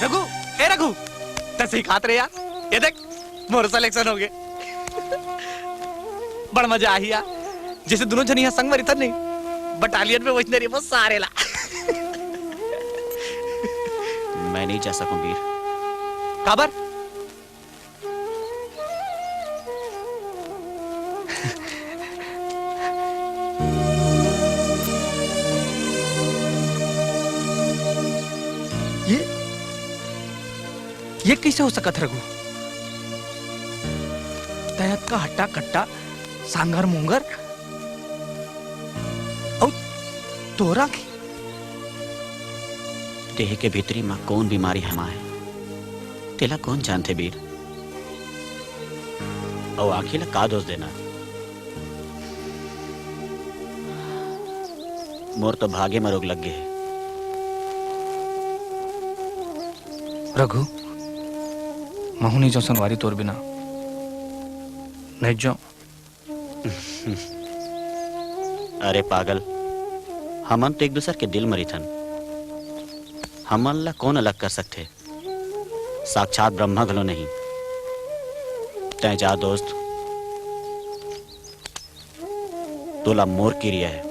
रघु, ए रघु, तैसे खात रहे यार। ये देख मोर सिलेक्शन हो गए। बड़ मजा आई यार, जैसे दोनों जनी यहाँ संग मरी था नहीं, बटालियन में वही वो सारे ला। मैं नहीं जा सकूं वीर। काबर? ये कैसे हो सकत रघु? तयत का हट्टा कट्टा सांगर मुंगर और तोरा की देह के भीतरी मां कौन बीमारी है माए तेला कौन जानते वीर। और आखिर का दोष देना, मोर तो भागे में रोग लग गए। रघु, महुनी जो सनवारी तोर बिना नहीं जो। अरे पागल, हमन तो एक दूसरे के दिल मरी थन। हमन ला कौन अलग कर सकते? साक्षात ब्रह्मा गलो नहीं। तय जा दोस्त, तोला मोर की रिया है।